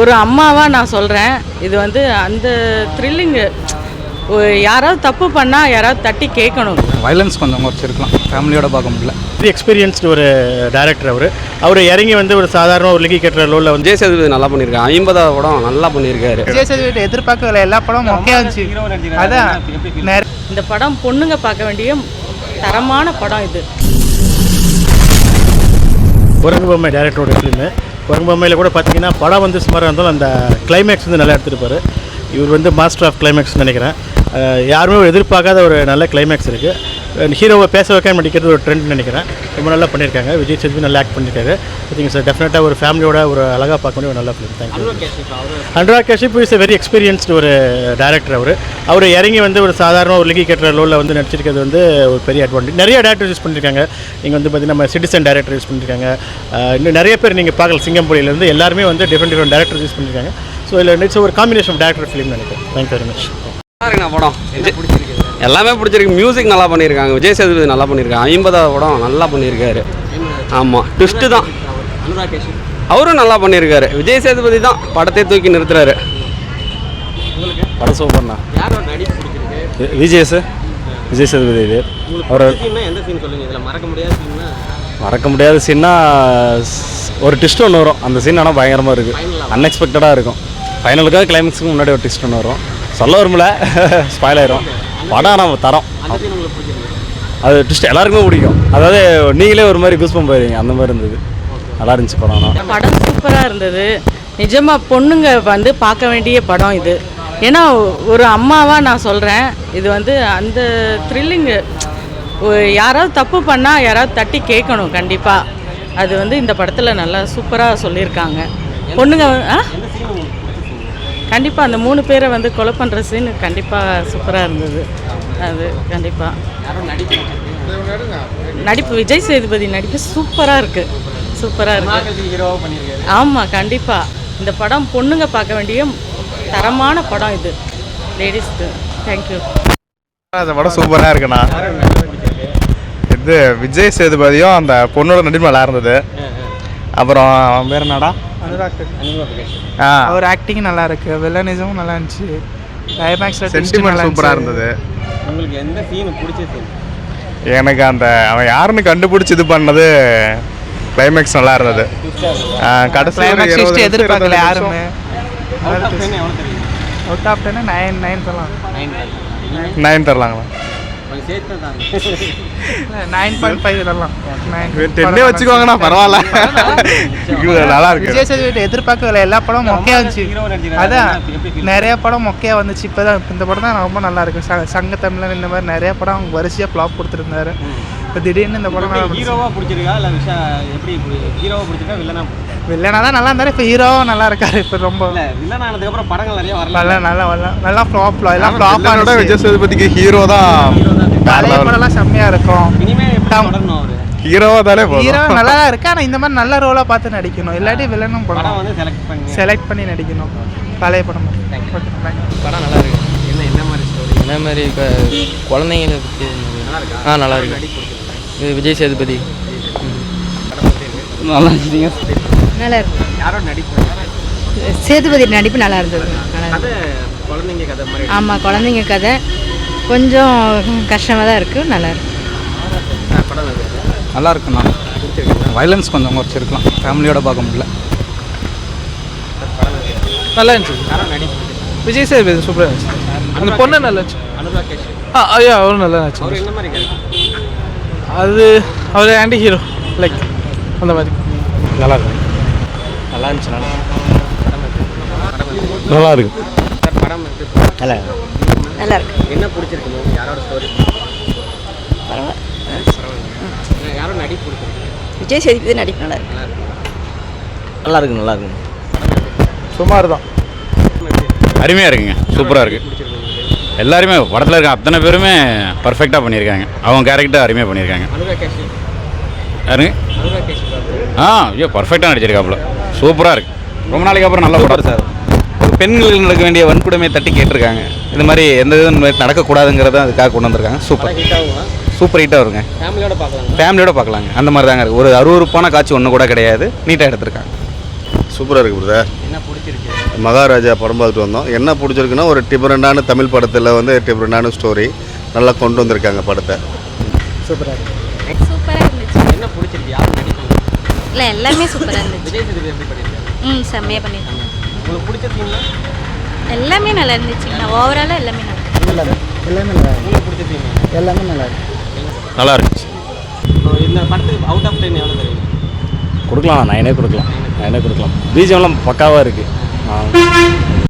ஒரு அம்மாவாக நான் சொல்கிறேன், இது வந்து அந்த த்ரில்லிங்கு. யாராவது தப்பு பண்ணால் யாராவது தட்டி கேட்கணும். வயலன்ஸ் கொஞ்சம் குறைச்சிருக்கலாம், ஃபேமிலியோட பார்க்க முடியல. இது எக்ஸ்பீரியன்ஸ்டு ஒரு டேரக்டர். அவர் இறங்கி வந்து ஒரு சாதாரண ஒரு லிங்கி கட்டுற ரோலில் வந்து விஜய் சேதுபதி நல்லா பண்ணியிருக்காங்க. 50வது படம் நல்லா பண்ணியிருக்காரு. விஜய் சேதுபதி எதிர்பார்க்கல எல்லா படம் மொக்கையாக இருந்துச்சு. அதான் இந்த படம் பொண்ணுங்க பார்க்க வேண்டிய தரமான படம் இது. குரங்கு பொம்மை டேரக்டரோட ஃபிலிமு. குரங்கு பொம்மையில் கூட பார்த்தீங்கன்னா படம் வந்து சுமாராக இருந்தாலும் அந்த கிளைமேக்ஸ் வந்து நல்லா எடுத்துருப்பார். இவர் வந்து மாஸ்டர் ஆஃப் கிளைமேக்ஸ்னு நினைக்கிறேன். யாருமே எதிர்பார்க்காத ஒரு நல்ல கிளைமேக்ஸ் இருக்குது. ஹீரோவை பேச வைக்க நடிக்கிறது ஒரு ட்ரெண்ட் நினைக்கிறேன். ரொம்ப நல்லா பண்ணியிருக்காங்க. விஜய் சேதுபதி நல்லா ஆக்ட் பண்ணியிருக்காரு. பார்த்தீங்க சார், டெஃபினட்டாக ஒரு ஃபேமிலியோட ஒரு அழகாக பார்க்க வேண்டிய ஒரு நல்ல film. Thank you. Anurag Kashyap is very experienced ஒரு டேரக்டர். அவர் இறங்கி வந்து ஒரு சாதாரண ஒரு லிங்கி கட்டுற ரோலில் வந்து நடிச்சிருக்கிறது வந்து ஒரு பெரிய அட்வான்டேஜ். நிறைய டேரக்டர் யூஸ் பண்ணியிருக்காங்க. நீங்கள் வந்து பார்த்தீங்கன்னா நம்ம சிட்டிசன் டேரக்டர் யூஸ் பண்ணியிருக்காங்க. இன்னும் நிறைய பேர் நீங்கள் பார்க்கல, சிங்கம்புலியிலேருந்து எல்லாருமே வந்து டிஃப்ரெண்ட் டேரக்டர் யூஸ் பண்ணியிருக்காங்க. ஸோ இதில் இட்ஸ் ஒரு காம்பினேஷன் ஆஃப் டேரக்டர் ஃபிலிம் நினைக்கிறேன். Thank you very much. இருக்குண்ணா படம் எல்லாமே பிடிச்சிருக்கு. மியூசிக் நல்லா பண்ணியிருக்காங்க. விஜய் சேதுபதி நல்லா பண்ணியிருக்காங்க. 50வது படம் நல்லா பண்ணியிருக்காரு. ஆமாம், ட்விஸ்ட்டு தான். அவரும் நல்லா பண்ணியிருக்காரு. விஜய் சேதுபதி தான் படத்தை தூக்கி நிறுத்துறாரு. படம் சூப்பர்ண்ணா. விஜய் சேதுபதி. இது அவர் மறக்க முடியாத சீன்னா ஒரு ட்விஸ்ட் ஒன்று வரும். அந்த சீன் ஆனால் பயங்கரமாக இருக்குது, அன்எக்ஸ்பெக்டடாக இருக்கும். ஃபைனலுக்காக கிளைமேக்ஸுக்கு முன்னாடி ஒரு ட்விஸ்ட் ஒன்று வரும். சொல்ல வரும்ல, ஸ்பாயில் ஆயிரும். படம் நம்ம தரோம். அது ட்விஸ்ட் எல்லாருக்குமே பிடிக்கும். அதாவது நீங்களே ஒரு மாதிரி கூஸ்பம் போயிருவீங்க, அந்த மாதிரி இருந்தது. நல்லா இருந்துச்சு படம். படம் சூப்பராக இருந்தது. நிஜமாக பொண்ணுங்க வந்து பார்க்க வேண்டிய படம் இது. ஏன்னா ஒரு அம்மாவாக நான் சொல்கிறேன், இது வந்து அந்த த்ரில்லிங்கு. யாராவது தப்பு பண்ணால் யாராவது தட்டி கேட்கணும். கண்டிப்பாக அது வந்து இந்த படத்தில் நல்லா சூப்பராக சொல்லியிருக்காங்க. பொண்ணுங்க கண்டிப்பாக அந்த 3 பேரை வந்து கொலை பண்ணுற சீன் கண்டிப்பாக சூப்பராக இருந்தது. அது கண்டிப்பாக நடிப்பு, விஜய் சேதுபதி நடிப்பு சூப்பராக இருக்குது. ஆமாம், கண்டிப்பாக இந்த படம் பொண்ணுங்க பார்க்க வேண்டிய தரமான படம் இது, லேடிஸ்க்கு. தேங்க்யூ. அந்த படம் சூப்பராக இருக்குண்ணா. இது விஜய் சேதுபதியும் அந்த பொண்ணோட நடிப்பு நல்லா இருந்தது. அப்புறம் வேறு என்னடா, அவர் ஆக்டிங் நல்லா இருக்கு, வில்லனிசமும் நல்லா இருந்துச்சு, கிளைமேக்ஸ்ல சென்டிமெண்ட் சூப்பராக இருந்தது. உங்களுக்கு எந்த சீன் பிடிச்ச சீன்? எனக்கு அந்த அவன் யாருன்னு கண்டுபிடிச்சி இது பண்ணது கிளைமேக்ஸ் நல்லா இருந்தது. கடைசி எதிர்பார்க்கல யாருமே. அவுட் ஆஃப் 10 9 தரலாம். 9 தரலாங்களா? 9.5 தரலாம். 10 வச்சுக்கோங்கண்ணா, பரவாயில்ல. நல்லா இருக்கு. விஜய் சேதுபதி எதிர்பார்க்கல எல்லா படம் மொக்கையாக இருந்துச்சு. அதான் நிறைய படம் மொக்கையாக வந்துச்சு. இப்போதான் இந்த படம் தான் ரொம்ப நல்லா இருக்கு. சங்க தமிழன் இந்த மாதிரி நிறைய படம் அவங்க வரிசையாக ஃப்ளாப் கொடுத்துருந்தாரு. இப்போ திடீர்னு இந்த படம் ஹீரோவாக பிடிச்சிருக்கா இல்லை எப்படி ஹீரோவாக பிடிச்சிருக்கா வில்லனா தான் நல்லா இருந்தாரு. இப்போ ஹீரோவும் நல்லா இருக்காரு. இப்போ ரொம்ப வில்லனானதுக்கப்புறம் படங்கள் நிறைய நல்லா ஃப்ளாப் எல்லாம் ஃப்ளாப். விஜய் சேதுபதிக்கு ஹீரோ தான். படம்லாம் செம்மையாக இருக்கும். ஹீரோவா தானே ஹீரோ நல்லா இருக்கு. ஆனால் இந்த மாதிரி நல்ல ரோலாக பார்த்து நடிக்கணும், இல்லாட்டி வில்லனும் படம் வந்து செலக்ட் பண்ணி நடிக்கணும். பழைய படம் படம் நல்லா இருக்கு. என்ன மாதிரி ஸ்டோரி? என்ன மாதிரி இப்போ குழந்தைங்களை பற்றி நல்லா இருக்கு. இது விஜய் சேதுபதி நல்லா இருந்துச்சுங்க. நல்லா இருக்கு. யாரோ நடிப்பு? சேதுபதி நடிப்பு நல்லா இருந்தது. குழந்தைங்க கதை மாதிரி. ஆமாம், குழந்தைங்க கதை கொஞ்சம் கஷ்டமாக தான் இருக்குது. நல்லா இருக்கு. நல்லா இருக்குண்ணா. வயலன்ஸ் கொஞ்சம் குறைச்சிருக்கலாம், ஃபேமிலியோட பார்க்க முடியல. நல்லா இருந்துச்சு. யாரோ நடிப்பு? விஜய் சேதுபதி சூப்பராக இருந்துச்சு. அந்த பொண்ணு நல்லா இருந்துச்சு. அனுராக் கஷ்யப். ஐயா, அவரும் நல்லா இருந்துச்சு. அவர் என்ன மாதிரி கேரக்டர்? அது அவர் ஆன்டி ஹீரோ லைக் அந்த மாதிரி. நல்லா இருக்கு. நல்லா இருந்துச்சு. நல்லா இருக்கு. சார் படம் நல்லா நல்லா இருக்கு. என்ன பிடிச்சிருக்கு? யாரோட ஸ்டோரி? யாரோ நடிப்பு பிடிச்சிருக்கு? விஜய் சேதுபதி நடிப்பு நல்லா இருக்கு. நல்லா இருக்கு. சுமார் தான். அருமையாக இருக்குங்க, சூப்பராக இருக்குது. எல்லாருமே படத்தில் இருக்க அத்தனை பேருமே பர்ஃபெக்டாக பண்ணியிருக்காங்க. அவங்க கேரக்டர் அருமையாக பண்ணியிருக்காங்க. அனுராக் கஷ்யப் யாருங்க? அனுராக் கஷ்யப் ஐயோ பர்ஃபெக்டாக நடிச்சிருக்காப்புல. சூப்பராக இருக்குது. ரொம்ப நாளைக்கு அப்புறம் நல்ல படம் சார். பெண்களுக்கு நடக்க வேண்டிய வன்கொடுமையை தட்டி கேட்டிருக்காங்க. இந்த மாதிரி எந்த இதுவும் நடக்கக்கூடாதுங்கிறத அதுக்காக கொண்டு வந்திருக்காங்க. சூப்பர் ஹிட்டாக வருங்க. ஃபேமிலியோட பார்க்கலாங்க. அந்த மாதிரி தாங்க இருக்குது. ஒரு அருவருப்பான காட்சி ஒன்று கூட கிடையாது. நீட்டாக எடுத்திருக்காங்க. சூப்பராக இருக்குது பிரதர். என்ன பிடிச்சிருக்கு? மகாராஜா படம் பார்த்துட்டு வந்தோம். என்ன பிடிச்சிருக்குன்னா ஒரு டிஃப்ரெண்டான தமிழ் படத்தில் வந்து டிஃப்ரெண்டான ஸ்டோரி நல்லா கொண்டு வந்திருக்காங்க படத்தை. சூப்பராக இருக்குது. சூப்பராக இருந்துச்சு. என்ன பிடிச்சிருக்கு? யார் நடிப்பாங்க? இல்லை எல்லாமே சூப்பராக இருந்துச்சு. விஜய் சேதுபதி எப்படி பண்ணியிருக்காரு? செம்மையாக பண்ணியிருக்காங்க. உங்களுக்கு பிடிச்ச சீன்ல எல்லாமே நல்லா இருந்துச்சுங்க. ஓவராலாக எல்லாமே நல்லா உங்களுக்கு பிடிச்ச சீன் எல்லாமே நல்லா இருக்கு. நல்லா இருந்துச்சு. இந்த படத்துக்கு அவுட் ஆஃப் 10 எவ்வளோ தருவீங்க? கொடுக்கலாம், 9 கொடுக்கலாம். பிஜிஎம்லாம் பக்காவாக இருக்குது.